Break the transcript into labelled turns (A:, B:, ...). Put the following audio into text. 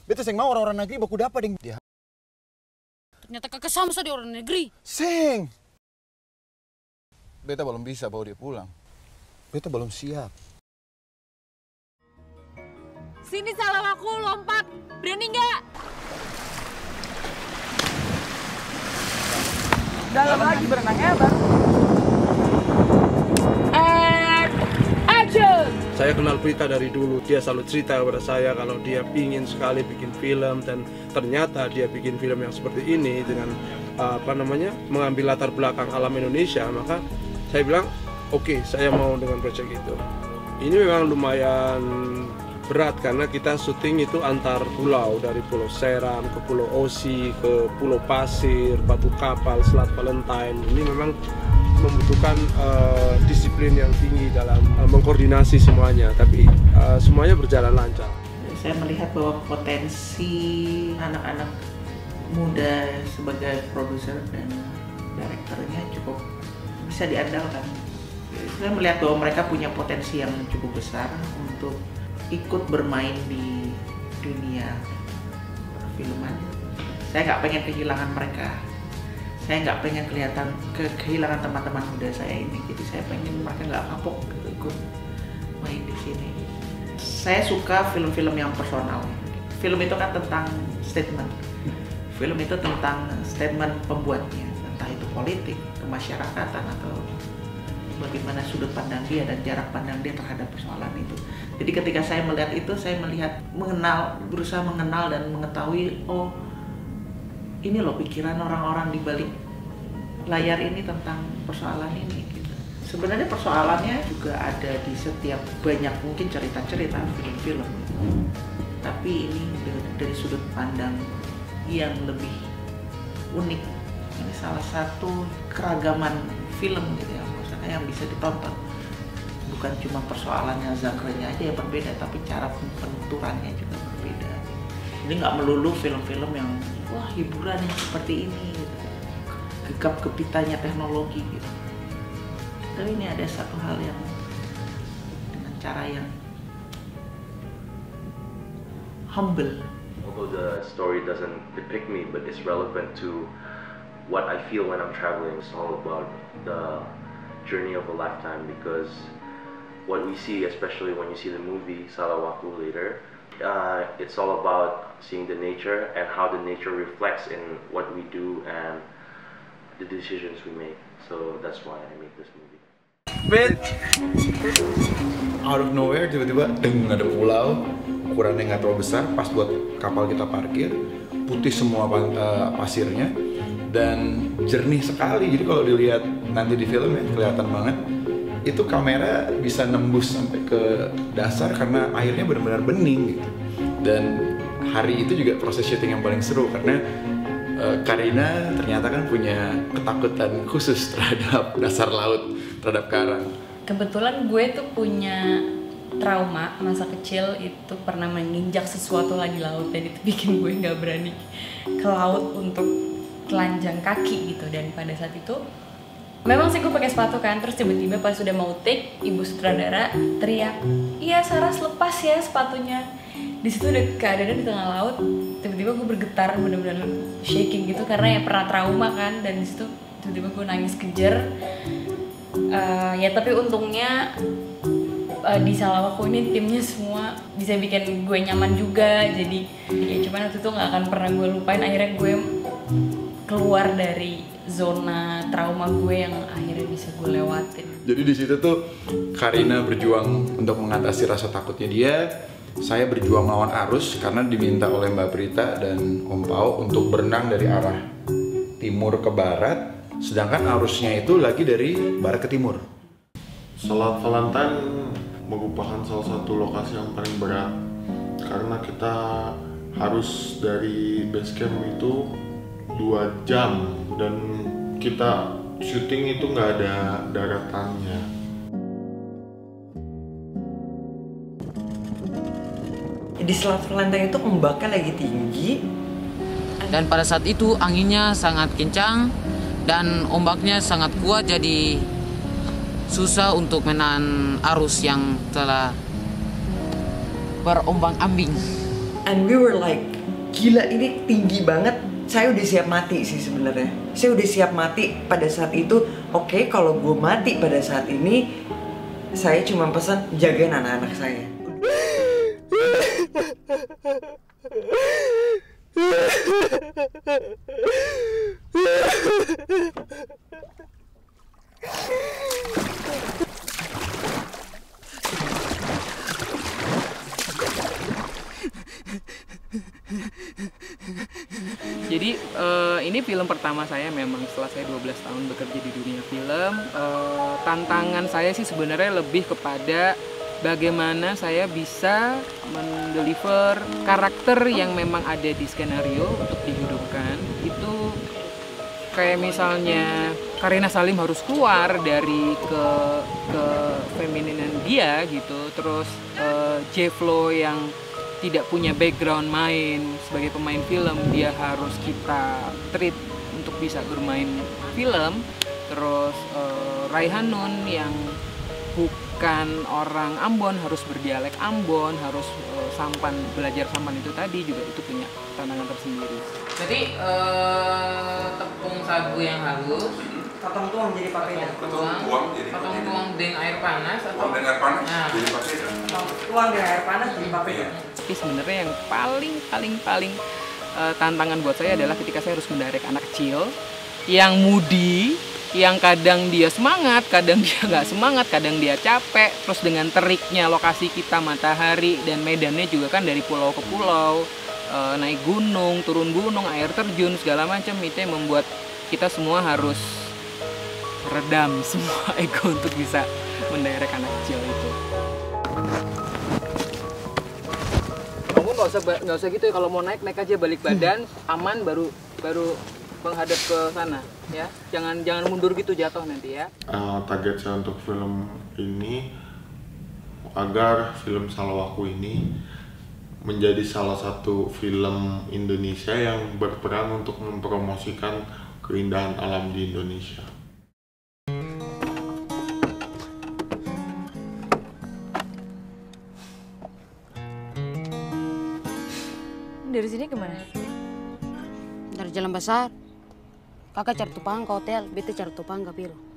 A: Beta seng mau orang-orang negeri baku dapat ding. Dia.
B: Ternyata kakak sama di orang negeri.
A: Seng. Beta belum bisa bawa dia pulang. Beta belum siap.
B: Sini salah aku lompat. Berani nggak?
C: Dalam lagi berenangnya, Bang.
B: Action!
D: Saya kenal Prita dari dulu, dia selalu cerita kepada saya kalau dia ingin sekali bikin film dan ternyata dia bikin film yang seperti ini dengan mengambil latar belakang alam Indonesia. Maka saya bilang, oke, saya mau dengan proyek itu. Ini memang lumayan berat karena kita syuting itu antar pulau, dari Pulau Seram ke Pulau Osi ke Pulau Pasir, Batu Kapal, Selat Valentine. Ini memang membutuhkan disiplin yang tinggi dalam mengkoordinasi semuanya, tapi semuanya berjalan lancar.
C: Saya melihat bahwa potensi anak-anak muda sebagai produser dan direkturnya cukup bisa diandalkan. Saya melihat bahwa mereka punya potensi yang cukup besar untuk ikut bermain di dunia perfilman. Saya nggak pengen kehilangan mereka. Saya nggak pengen kehilangan teman-teman muda saya ini. Jadi saya pengen mereka nggak kapok gitu, ikut main di sini. Saya suka film-film yang personal. Film itu kan tentang statement. Film itu tentang statement pembuatnya, entah itu politik, kemasyarakatan, atau bagaimana sudut pandang dia dan jarak pandang dia terhadap persoalan itu. Jadi ketika saya melihat itu, saya berusaha mengenal dan mengetahui, oh ini loh pikiran orang-orang di balik layar ini tentang persoalan ini. Gitu. Sebenarnya persoalannya juga ada di setiap banyak mungkin cerita-cerita film-film. Tapi ini dari sudut pandang yang lebih unik. Ini salah satu keragaman film gitu ya, maksudnya yang bisa ditonton. Bukan cuma persoalannya, genre-nya aja yang berbeda, tapi cara penuturannya juga berbeda. Jadi nggak melulu film-film yang wah hiburan yang seperti ini, gitu. Gegap gempitanya teknologi gitu. Tapi ini ada satu hal yang dengan cara yang humble.
E: Although the story doesn't depict me, but it's relevant to what I feel when I'm traveling. It's all about the journey of a lifetime, because what we see, especially when you see the movie Salawaku later, it's all about seeing the nature and how the nature reflects in what we do and the decisions we make. So that's why I make this movie.
A: Bet, out of nowhere tiba-tiba ada pulau, ukurannya nggak terlalu besar, pas buat kapal kita parkir, putih semua pasirnya dan jernih sekali. Jadi kalau dilihat nanti di film ya kelihatan banget. Itu kamera bisa nembus sampai ke dasar karena airnya benar-benar bening gitu. Dan hari itu juga proses syuting yang paling seru karena Karina ternyata kan punya ketakutan khusus terhadap dasar laut, terhadap karang.
F: Kebetulan gue tuh punya trauma masa kecil, itu pernah menginjak sesuatu lagi laut dan itu bikin gue nggak berani ke laut untuk telanjang kaki gitu. Dan pada saat itu memang sih gue pakai sepatu kan, terus tiba-tiba pas sudah mau take, ibu sutradara teriak, "Iya Saras, lepas ya sepatunya." Di situ udah keadaan di tengah laut, tiba-tiba gue bergetar, bener-bener shaking gitu karena ya pernah trauma kan, dan di situ tiba-tiba gue nangis kejer. Ya tapi untungnya di Salawaku ini timnya semua bisa bikin gue nyaman juga, jadi ya cuman waktu itu nggak akan pernah gue lupain. Akhirnya gue keluar dari zona trauma gue yang akhirnya bisa gue lewatin.
A: Jadi di situ tuh Karina berjuang untuk mengatasi rasa takutnya dia, saya berjuang melawan arus karena diminta oleh Mbak Prita dan Om Pao untuk berenang dari arah timur ke barat, sedangkan arusnya itu lagi dari barat ke timur.
G: Selat Valentine merupakan salah satu lokasi yang paling berat karena kita harus dari base camp itu 2 jam dan kita syuting itu nggak ada daratannya.
H: Di Selat Valentine itu ombaknya lagi tinggi.
I: Dan pada saat itu anginnya sangat kencang dan ombaknya sangat kuat, jadi susah untuk menahan arus yang telah berombang-ambing.
H: And we were like gila ini tinggi banget. Saya udah siap mati sih sebenarnya. Saya udah siap mati pada saat itu. Oke, kalau gue mati pada saat ini, saya cuma pesan jagain anak-anak saya.
J: Jadi ini film pertama saya memang setelah saya 12 tahun bekerja di dunia film. Tantangan saya sih sebenarnya lebih kepada bagaimana saya bisa mendeliver karakter yang memang ada di skenario untuk dihidupkan. Itu kayak misalnya Karina Salim harus keluar dari ke femininan dia gitu. Terus J-Flow yang tidak punya background main sebagai pemain film, dia harus kita treat untuk bisa bermain film. Terus Raihanun yang bukan orang Ambon harus berdialek Ambon, harus sampan, belajar sampan itu tadi juga itu punya tantangan tersendiri.
I: Jadi tepung sagu yang halus,
H: Potong tuang jadi papeda.
I: potong tuang dengan air panas atau
A: Dengan panas
I: Nah.
A: jadi papeda.
H: Tuang dengan air panas jadi papeda.
J: Tapi sebenarnya yang paling tantangan buat saya adalah ketika saya harus mendirect anak kecil yang moody, yang kadang dia semangat, kadang dia nggak semangat, kadang dia capek. Terus dengan teriknya lokasi kita matahari dan medannya juga kan dari pulau ke pulau, naik gunung, turun gunung, air terjun segala macam, itu yang membuat kita semua harus redam semua ego untuk bisa mendirect anak kecil itu. Kamu nggak usah gitu ya, kalau mau naik aja balik badan, aman baru menghadap ke sana ya. Jangan mundur gitu, jatuh nanti ya.
G: Target saya untuk film ini agar film Salawaku ini menjadi salah satu film Indonesia yang berperan untuk mempromosikan keindahan alam di Indonesia.
B: Dari sini kemana?
K: Dari Jalan Besar. Kakak cari tupang ke hotel, bete cari tupang ke Piro.